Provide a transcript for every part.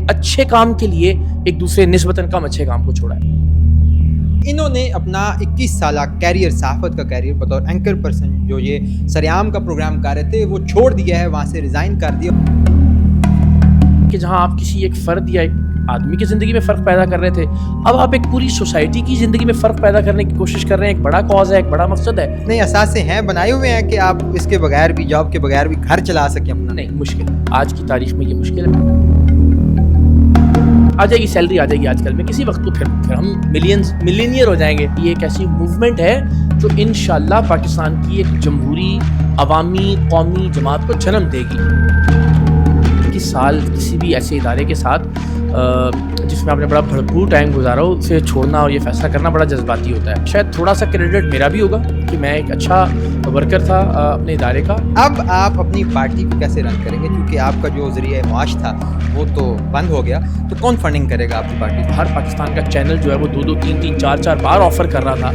اچھے کام کے لیے ایک دوسرے نسبتاً کم اچھے کام کو چھوڑا ہے۔ انہوں نے اپنا 21 سالہ کیریئر، صحافت کا کیریئر بطور اینکر پرسن جو یہ سریام کا پروگرام کر رہے تھے وہ چھوڑ دیا ہے، وہاں سے ریزائن کر دیا۔ کہ جہاں آپ کسی ایک فرد یا ایک آدمی کی زندگی میں فرق پیدا کر رہے تھے، اب آپ ایک پوری سوسائٹی کی زندگی میں فرق پیدا کرنے کی کوشش کر رہے ہیں۔ ایک بڑا کاز ہے، ایک بڑا مقصد ہے۔ نہیں، اثاثے ہیں بنائے ہوئے ہیں کہ آپ اس کے بغیر بھی، جاب کے بغیر بھی گھر چلا سکیں اپنا؟ نہیں، مشکل ہے، آج کی تاریخ میں یہ مشکل ہے۔ آ جائے گی سیلری، آ جائے گی آج کل میں کسی وقت، تو پھر ہم ملینئر ہو جائیں گے۔ یہ ایک ایسی موومنٹ ہے جو انشاءاللہ پاکستان کی ایک جمہوری، عوامی، قومی جماعت کو جنم دے گی۔ 21 سال کسی بھی ایسے ادارے کے ساتھ جس میں آپ نے بڑا بھرپور ٹائم گزارا ہو، اسے چھوڑنا اور یہ فیصلہ کرنا بڑا جذباتی ہوتا ہے۔ شاید تھوڑا سا کریڈٹ میرا بھی ہوگا کہ میں ایک اچھا ورکر تھا اپنے ادارے کا۔ اب آپ اپنی پارٹی کو کیسے رن کریں گے؟ کیونکہ آپ کا جو ذریعہ معاش تھا وہ تو بند ہو گیا، تو کون فنڈنگ کرے گا آپ کی پارٹی کو؟ ہر پاکستان کا چینل جو ہے وہ 2 3 4 بار آفر کر رہا تھا۔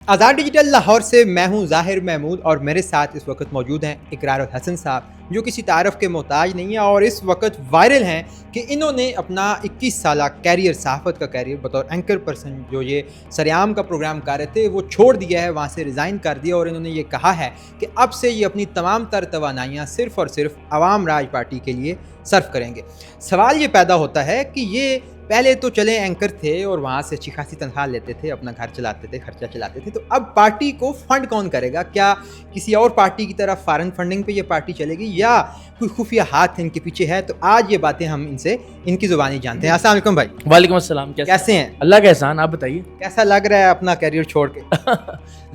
آزاد ڈیجیٹل لاہور سے میں ہوں ظاہر محمود، اور میرے ساتھ اس وقت موجود ہیں اقرار الحسن صاحب، جو کسی تعارف کے محتاج نہیں ہیں اور اس وقت وائرل ہیں کہ انہوں نے اپنا 21 سالہ کیریئر، صحافت کا کیریئر بطور اینکر پرسن جو یہ سریام کا پروگرام کر رہے تھے وہ چھوڑ دیا ہے، وہاں سے ریزائن کر دیا، اور انہوں نے یہ کہا ہے کہ اب سے یہ اپنی تمام تر توانائیاں صرف اور صرف عوام راج پارٹی کے لیے صرف کریں گے۔ سوال یہ پیدا ہوتا ہے کہ یہ پہلے تو چلے اینکر تھے اور وہاں سے اچھی خاصی تنخواہ لیتے تھے، اپنا گھر چلاتے تھے، خرچہ چلاتے تھے، تو اب پارٹی کو فنڈ کون کرے گا؟ کیا کسی اور پارٹی کی طرف فارن فنڈنگ پہ یہ پارٹی چلے گی، یا کوئی خفیہ ہاتھ ان کے پیچھے ہے؟ تو آج یہ باتیں ہم ان سے ان کی زبانی جانتے ہیں۔ السلام علیکم بھائی۔ وعلیکم السلام، کیسے ہیں؟ اللہ کا احسان، آپ بتائیے کیسا لگ رہا ہے اپنا کیریئر چھوڑ کے؟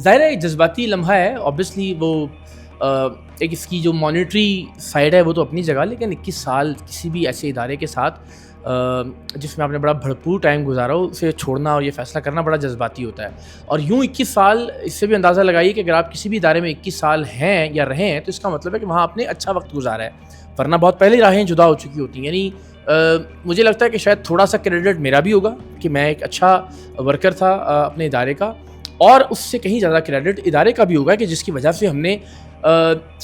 ظاہر ہے جذباتی لمحہ ہے، اوبیسلی وہ ایک اس کی جو مانیٹری سائڈ ہے وہ تو اپنی جگہ، لیکن 21 سال کسی بھی ایسے ادارے کے ساتھ جس میں آپ نے بڑا بھرپور ٹائم گزارا ہو، اسے چھوڑنا اور یہ فیصلہ کرنا بڑا جذباتی ہوتا ہے۔ اور یوں 21 سال، اس سے بھی اندازہ لگائیے کہ اگر آپ کسی بھی ادارے میں 21 سال ہیں یا رہے ہیں تو اس کا مطلب ہے کہ وہاں آپ نے اچھا وقت گزارا ہے، ورنہ بہت پہلے راہیں جدا ہو چکی ہوتی ہیں۔ یعنی مجھے لگتا ہے کہ شاید تھوڑا سا کریڈٹ میرا بھی ہوگا کہ میں ایک اچھا ورکر تھا اپنے ادارے کا، اور اس سے کہیں زیادہ کریڈٹ ادارے کا بھی ہوگا کہ جس کی وجہ سے ہم نے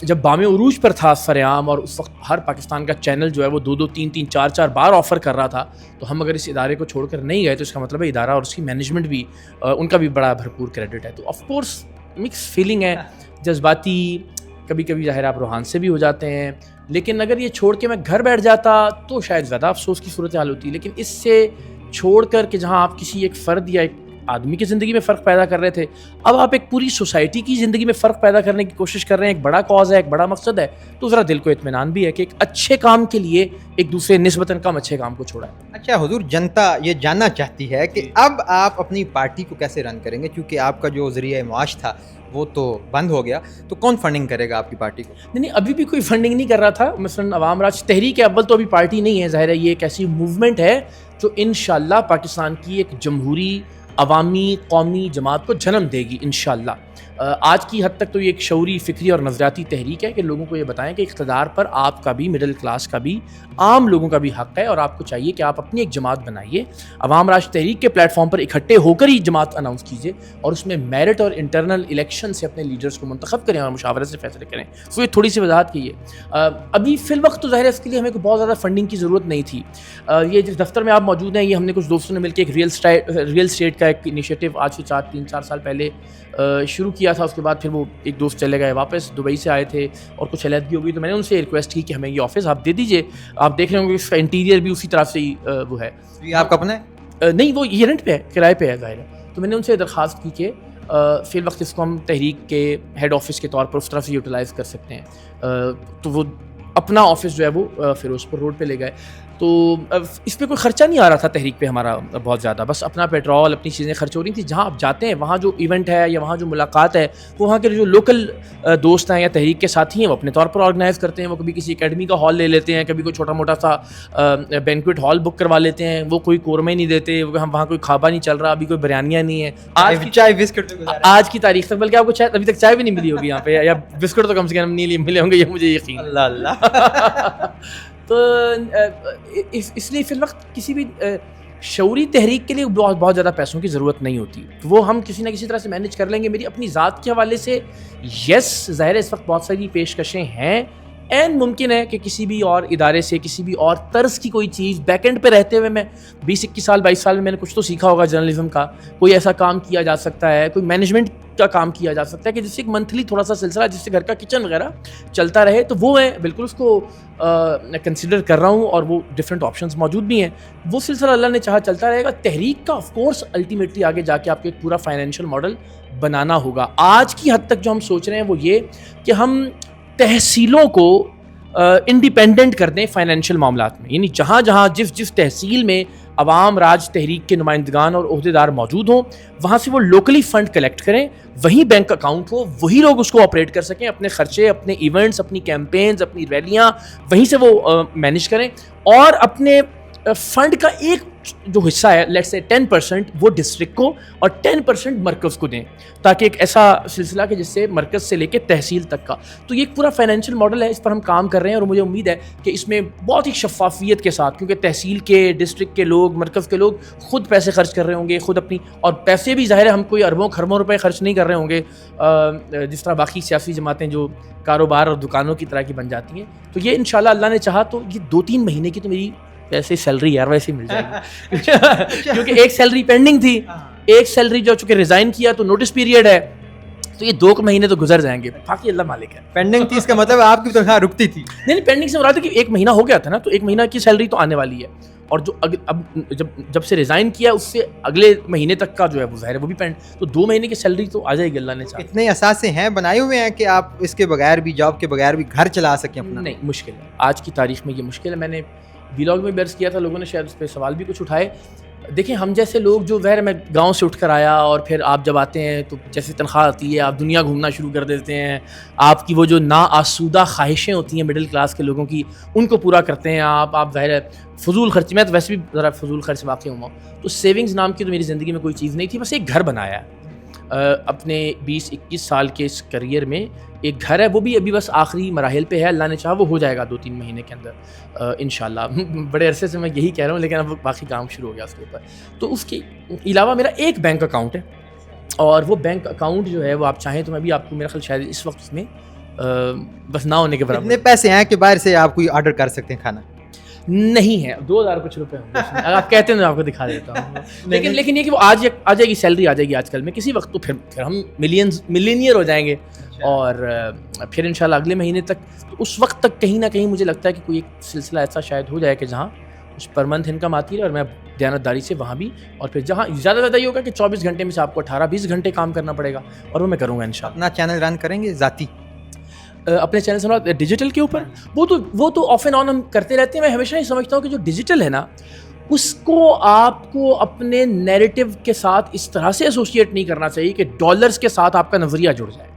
جب بام عروج پر تھا سریام، اور اس وقت ہر پاکستان کا چینل جو ہے وہ 2 3 4 بار آفر کر رہا تھا، تو ہم اگر اس ادارے کو چھوڑ کر نہیں گئے تو اس کا مطلب ہے ادارہ اور اس کی مینجمنٹ بھی، ان کا بھی بڑا بھرپور کریڈٹ ہے۔ تو آف کورس مکس فیلنگ ہے، جذباتی، کبھی کبھی ظاہر آپ روحان سے بھی ہو جاتے ہیں، لیکن اگر یہ چھوڑ کے میں گھر بیٹھ جاتا تو شاید زیادہ افسوس کی صورتحال ہوتی۔ لیکن اس سے چھوڑ کر کہ جہاں آپ کسی ایک فرد یا ایک آدمی کی زندگی میں فرق پیدا کر رہے تھے، اب آپ ایک پوری سوسائٹی کی زندگی میں فرق پیدا کرنے کی کوشش کر رہے ہیں، ایک بڑا کاز ہے، ایک بڑا مقصد ہے، تو ذرا دل کو اطمینان بھی ہے کہ ایک اچھے کام کے لیے ایک دوسرے نسبتاً کم اچھے کام کو چھوڑا ہے۔ اچھا حضور، جنتا یہ جاننا چاہتی ہے کہ اب آپ اپنی پارٹی کو کیسے رن کریں گے؟ کیونکہ آپ کا جو ذریعہ معاش تھا وہ تو بند ہو گیا، تو کون فنڈنگ کرے گا آپ کی پارٹی کو؟ نہیں، ابھی بھی کوئی فنڈنگ نہیں کر رہا تھا۔ مثلاً عوام راج تحریک اول تو ابھی پارٹی نہیں ہے، ظاہر ہے یہ ایک ایسی موومنٹ ہے جو انشاءاللہ پاکستان کی ایک جمہوری، عوامی، قومی جماعت کو جنم دے گی انشاءاللہ۔ آج کی حد تک تو یہ ایک شعوری، فکری اور نظریاتی تحریک ہے کہ لوگوں کو یہ بتائیں کہ اقتدار پر آپ کا بھی، مڈل کلاس کا بھی، عام لوگوں کا بھی حق ہے، اور آپ کو چاہیے کہ آپ اپنی ایک جماعت بنائیے، عوام راج تحریک کے پلیٹ فارم پر اکٹھے ہو کر ہی جماعت اناؤنس کیجیے، اور اس میں میرٹ اور انٹرنل الیکشن سے اپنے لیڈرز کو منتخب کریں اور مشاورت سے فیصلے کریں۔ تو یہ تھوڑی سی وضاحت کی ہے۔ ابھی فی الوقت تو ظاہر ہے اس کے لیے ہمیں کوئی بہت زیادہ فنڈنگ کی ضرورت نہیں تھی۔ یہ جس دفتر میں آپ موجود ہیں، یہ ہم نے کچھ دوستوں نے مل کے ایک ریئل اسٹیٹ کا ایک انیشیٹو آج سے 3 4 سال پہلے شروع کیا تھا۔ اس کے بعد پھر وہ ایک دوست چلے گئے واپس، دبئی سے آئے تھے اور کچھ علیحدگی ہو گئی، تو میں نے ان سے ریکویسٹ کی کہ ہمیں یہ آفس آپ دے دیجیے، آپ دیکھ رہے ہوں گے اس کا انٹیریئر بھی اسی طرح سے ہی وہ ہے۔ یہ آپ کا اپنا ہے؟ نہیں، وہ یہ رینٹ پہ ہے، کرائے پہ ہے ظاہر ہے۔ تو میں نے ان سے درخواست کی کہ فی الوقت اس کو ہم تحریک کے ہیڈ آفس کے طور پر اس طرح سے یوٹیلائز کر سکتے ہیں، تو وہ اپنا آفس جو ہے وہ فیروز پور روڈ پہ لے گئے۔ تو اس پہ کوئی خرچہ نہیں آ رہا تھا تحریک پہ ہمارا بہت زیادہ، بس اپنا پیٹرول، اپنی چیزیں خرچ ہو رہی تھیں۔ جہاں آپ جاتے ہیں وہاں جو ایونٹ ہے یا وہاں جو ملاقات ہے، وہاں کے جو لوکل دوست ہیں یا تحریک کے ساتھی ہیں وہ اپنے طور پر آرگنائز کرتے ہیں۔ وہ کبھی کسی اکیڈمی کا ہال لے لیتے ہیں، کبھی کوئی چھوٹا موٹا سا بینکویٹ ہال بک کروا لیتے ہیں، وہ کوئی قورمے نہیں دیتے، وہاں کوئی کھابا نہیں چل رہا، ابھی کوئی بریانیاں نہیں ہیں چائے بسکٹ آج کی تاریخ تک، بلکہ آپ کو شاید ابھی تک چائے بھی نہیں ملی ہوگی یہاں پہ، یا بسکٹ تو کم سے کم نہیں ملے ہوں گے، یہ مجھے یقین۔ اللہ اللہ۔ تو اس لیے فی الوقت کسی بھی شعوری تحریک کے لیے بہت زیادہ پیسوں کی ضرورت نہیں ہوتی، وہ ہم کسی نہ کسی طرح سے مینیج کر لیں گے۔ میری اپنی ذات کے حوالے سے یس، ظاہر ہے اس وقت بہت ساری پیشکشیں ہیں این ممکن ہے کہ کسی بھی اور ادارے سے کسی بھی اور طرز کی کوئی چیز بیک اینڈ پہ رہتے ہوئے میں 20-21 سال 22 سال میں نے کچھ تو سیکھا ہوگا جرنلزم کا, کوئی ایسا کام کیا جا سکتا ہے, کوئی مینجمنٹ کا کام کیا جا سکتا ہے کہ جس سے ایک منتھلی تھوڑا سا سلسلہ جس سے گھر کا کچن وغیرہ چلتا رہے, تو وہ میں بالکل اس کو کنسیڈر کر رہا ہوں, اور وہ ڈفرینٹ آپشنز موجود بھی ہیں. وہ سلسلہ اللہ نے چاہا چلتا رہے گا. تحریک کا آف کورس الٹیمیٹلی آگے جا کے آپ کو ایک پورا فائنینشیل ماڈل بنانا ہوگا. آج کی حد تک جو ہم سوچ رہے ہیں وہ یہ کہ ہم تحصیلوں کو انڈیپینڈنٹ کر دیں فائنینشیل معاملات میں, یعنی جہاں جہاں جس تحصیل میں عوام راج تحریک کے نمائندگان اور عہدیدار موجود ہوں, وہاں سے وہ لوکلی فنڈ کلیکٹ کریں, وہی بینک اکاؤنٹ ہو, وہی لوگ اس کو آپریٹ کر سکیں, اپنے خرچے, اپنے ایونٹس, اپنی کیمپینز, اپنی ریلیاں وہیں سے وہ مینیج کریں, اور اپنے فنڈ کا ایک جو حصہ ہے لیٹس سے 10% وہ ڈسٹرکٹ کو اور 10% مرکز کو دیں, تاکہ ایک ایسا سلسلہ کہ جس سے مرکز سے لے کے تحصیل تک کا. تو یہ ایک پورا فائنینشیل ماڈل ہے, اس پر ہم کام کر رہے ہیں, اور مجھے امید ہے کہ اس میں بہت ہی شفافیت کے ساتھ, کیونکہ تحصیل کے, ڈسٹرکٹ کے لوگ, مرکز کے لوگ خود پیسے خرچ کر رہے ہوں گے, خود اپنی, اور پیسے بھی ظاہر ہے ہم کوئی اربوں خربوں روپے خرچ نہیں کر رہے ہوں گے جس طرح باقی سیاسی جماعتیں جو کاروبار اور دکانوں کی طرح کی بن جاتی ہیں. تو یہ انشاءاللہ اللہ نے چاہا تو یہ 2-3 مہینے کی تو میری ایسے سیلری یار ویسے ہی مل جائے گی, کیونکہ ایک سیلری پینڈنگ تھی, ایک سیلری جو چونکہ ریزائن کیا تو نوٹس پیریڈ ہے, تو یہ 2 مہینے تو گزر جائیں گے, باقی اللہ مالک ہے. پینڈنگ تھی اس کا مطلب آپ کی تنخواہ رکتی تھی؟ نہیں, پینڈنگ سے مراد ہے کہ 1 مہینہ ہو گیا تھا نا, تو 1 مہینہ کی سیلری تو آنے والی ہے, اور جو اب جب سے ریزائن کیا اس سے اگلے مہینے تک کا جو ہے وہ ظاہر ہے وہ بھی پینڈ, تو 2 مہینے کی سیلری تو آ جائے گی اللہ نے چاہا. اتنے اثاثے ہیں بنائے ہوئے ہیں کہ آپ اس کے بغیر بھی, جاب کے بغیر بھی گھر چلا سکیں اپنا؟ نہیں, مشکل ہے آج کی تاریخ میں, یہ مشکل ہے. میں نے ویلاگ میں برس کیا تھا, لوگوں نے شاید اس پہ سوال بھی کچھ اٹھائے. دیکھیں ہم جیسے لوگ جو ظاہر میں گاؤں سے اٹھ کر آیا, اور پھر آپ جب آتے ہیں تو جیسے تنخواہ آتی ہے آپ دنیا گھومنا شروع کر دیتے ہیں, آپ کی وہ جو نا آسودہ خواہشیں ہوتی ہیں مڈل کلاس کے لوگوں کی, ان کو پورا کرتے ہیں آپ ظاہر ہے فضول خرچ. میں تو ویسے بھی ذرا فضول خرچ واقع ہوا ہوں, تو سیونگز نام کی تو میری زندگی میں کوئی چیز نہیں تھی, بس ایک گھر بنایا ہے اپنے 20-21 سال کے اس کریئر میں. ایک گھر ہے, وہ بھی ابھی بس آخری مراحل پہ ہے, اللہ نے چاہا وہ ہو جائے گا 2-3 مہینے کے اندر انشاءاللہ. بڑے عرصے سے میں یہی کہہ رہا ہوں, لیکن اب باقی کام شروع ہو گیا اس کے اوپر. تو اس کے علاوہ میرا ایک بینک اکاؤنٹ ہے, اور وہ بینک اکاؤنٹ جو ہے وہ آپ چاہیں تو میں بھی آپ کو, میرا خیال شاید اس وقت میں بس نہ ہونے کے برابر. اتنے پیسے ہیں کہ باہر سے آپ کوئی آرڈر کر سکتے ہیں کھانا؟ نہیں ہے, 2000 کچھ روپے ہوں گے, اگر آپ کہتے ہیں تو آپ کو دکھا دیتا ہوں. لیکن یہ کہ وہ آ جائے گی, سیلری آ جائے گی آج کل میں کسی وقت, تو پھر ہم ملینئر ہو جائیں گے, اور پھر انشاءاللہ اگلے مہینے تک, اس وقت تک کہیں نہ کہیں مجھے لگتا ہے کہ کوئی ایک سلسلہ ایسا شاید ہو جائے کہ جہاں کچھ پر منتھ انکم آتی رہے, اور میں دیانتداری سے وہاں بھی, اور پھر جہاں زیادہ زیادہ یہ ہوگا کہ 24 گھنٹے میں سے آپ کو 18-20 گھنٹے کام کرنا پڑے گا, اور وہ میں کروں گا انشاءاللہ. اپنا چینل رن کریں گے ذاتی اپنے چینل سے ڈیجیٹل کے اوپر, وہ تو آف اینڈ آن ہم کرتے رہتے ہیں. میں ہمیشہ یہ سمجھتا ہوں کہ جو ڈیجیٹل ہے نا, اس کو آپ کو اپنے نیریٹو کے ساتھ اس طرح سے ایسوسیٹ نہیں کرنا چاہیے کہ ڈالرز کے ساتھ آپ کا نظریہ جڑ جائے.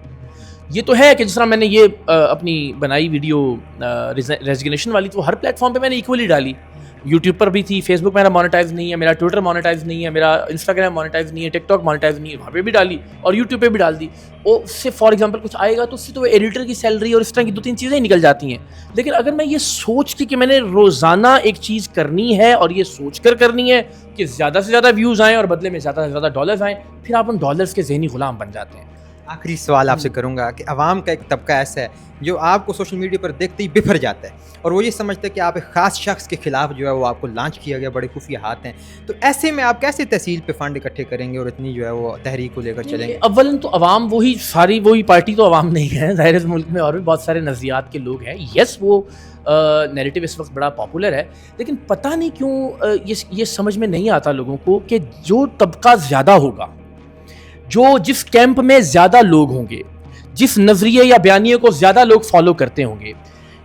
یہ تو ہے کہ جس طرح میں نے یہ اپنی بنائی ویڈیو ریزگنیشن والی, تو ہر پلیٹ فارم پہ میں نے ایکولی ڈالی. یوٹیوب پر بھی تھی, فیس بک میرا مانیٹائز نہیں ہے, میرا ٹویٹر مانیٹائز نہیں ہے, میرا انسٹاگرام مانیٹائز نہیں ہے, ٹک ٹاک مانیٹائز نہیں ہے, وہاں پہ بھی ڈالی, اور یوٹیوب پہ بھی ڈال دی. اس سے فار ایگزامپل کچھ آئے گا تو اس سے تو ایڈیٹر کی سیلری اور اس طرح کی 2-3 چیزیں نکل جاتی ہیں. لیکن اگر میں یہ سوچ کے کہ میں نے روزانہ ایک چیز کرنی ہے, اور یہ سوچ کر کرنی ہے کہ زیادہ سے زیادہ ویوز آئیں اور بدلے میں زیادہ سے زیادہ ڈالرز آئیں, پھر آپ ان ڈالرز کے ذہنی غلام بن جاتے ہیں. آخری سوال آپ سے کروں گا کہ عوام کا ایک طبقہ ایسا ہے جو آپ کو سوشل میڈیا پر دیکھتے ہی بفر جاتا ہے, اور وہ یہ سمجھتا ہے کہ آپ ایک خاص شخص کے خلاف جو ہے وہ آپ کو لانچ کیا گیا, بڑے خفیہ ہاتھ ہیں. تو ایسے میں آپ کیسے تحصیل پہ فنڈ اکٹھے کریں گے اور اتنی جو ہے وہ تحریک کو لے کر چلیں گے؟ اولاً تو عوام وہی پارٹی تو عوام نہیں ہے, ظاہر ہے ملک میں اور بھی بہت سارے نظریات کے لوگ ہیں. یس, وہ نیریٹو اس وقت بڑا پاپولر ہے, لیکن پتہ نہیں کیوں یہ سمجھ میں نہیں آتا لوگوں کو کہ جو طبقہ زیادہ ہوگا, جس کیمپ میں زیادہ لوگ ہوں گے, جس نظریے یا بیانیے کو زیادہ لوگ فالو کرتے ہوں گے,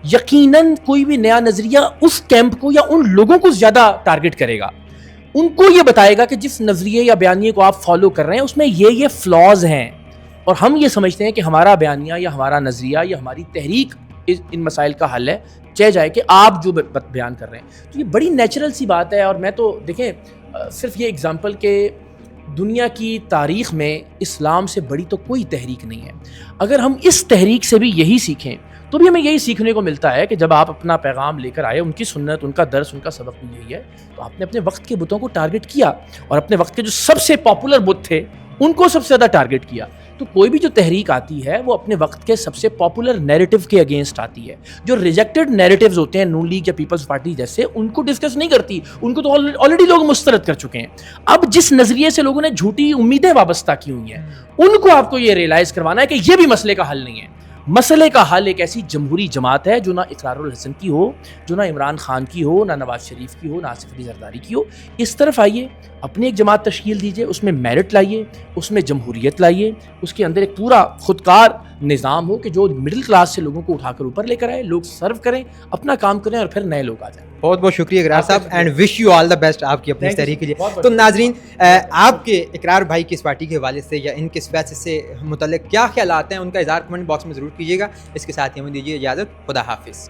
یقیناً کوئی بھی نیا نظریہ اس کیمپ کو یا ان لوگوں کو زیادہ ٹارگٹ کرے گا. ان کو یہ بتائے گا کہ جس نظریے یا بیانیے کو آپ فالو کر رہے ہیں اس میں یہ فلاز ہیں, اور ہم یہ سمجھتے ہیں کہ ہمارا بیانیہ یا ہمارا نظریہ یا ہماری تحریک ان مسائل کا حل ہے, چاہے جائے کہ آپ جو بیان کر رہے ہیں. تو یہ بڑی نیچرل سی بات ہے. اور میں تو دیکھیں صرف یہ اگزامپل کہ دنیا کی تاریخ میں اسلام سے بڑی تو کوئی تحریک نہیں ہے. اگر ہم اس تحریک سے بھی یہی سیکھیں تو بھی ہمیں یہی سیکھنے کو ملتا ہے کہ جب آپ اپنا پیغام لے کر آئے, ان کی سنت, ان کا درس, ان کا سبق بھی یہی ہے, تو آپ نے اپنے وقت کے بتوں کو ٹارگٹ کیا, اور اپنے وقت کے جو سب سے پاپولر بت تھے ان کو سب سے زیادہ ٹارگٹ کیا. تو کوئی بھی جو تحریک آتی ہے وہ اپنے وقت کے سب سے پاپولر نیریٹو کے اگینسٹ آتی ہے. جو ریجیکٹڈ نیریٹیوز ہوتے ہیں نون لیگ یا پیپلز پارٹی جیسے, ان کو ڈسکس نہیں کرتی, ان کو تو آلریڈی لوگ مسترد کر چکے ہیں. اب جس نظریے سے لوگوں نے جھوٹی امیدیں وابستہ کی ہوئی ہیں, ان کو آپ کو یہ ریئلائز کروانا ہے کہ یہ بھی مسئلے کا حل نہیں ہے. مسئلے کا حل ایک ایسی جمہوری جماعت ہے جو نہ اقرار الحسن کی ہو, جو نہ عمران خان کی ہو, نہ نواز شریف کی ہو, نہ آصف علی زرداری کی ہو. اس طرف آئیے, اپنی ایک جماعت تشکیل دیجیے, اس میں میرٹ لائیے, اس میں جمہوریت لائیے, اس کے اندر ایک پورا خودکار نظام ہو کہ جو مڈل کلاس سے لوگوں کو اٹھا کر اوپر لے کر آئے, لوگ سرو کریں, اپنا کام کریں اور پھر نئے لوگ آ جائیں. بہت بہت شکریہ اقرار صاحب, and wish you all the best آپ کی اپنی اس تحریک کے لیے. تو ناظرین, آپ کے اقرار بھائی کی اس پارٹی کے حوالے سے یا ان کے اس فیصلے سے متعلق کیا خیالات ہیں, ان کا اظہار کمنٹ باکس میں ضرور کیجیے گا. اس کے ساتھ ہی ہمیں دیجیے اجازت. خدا حافظ.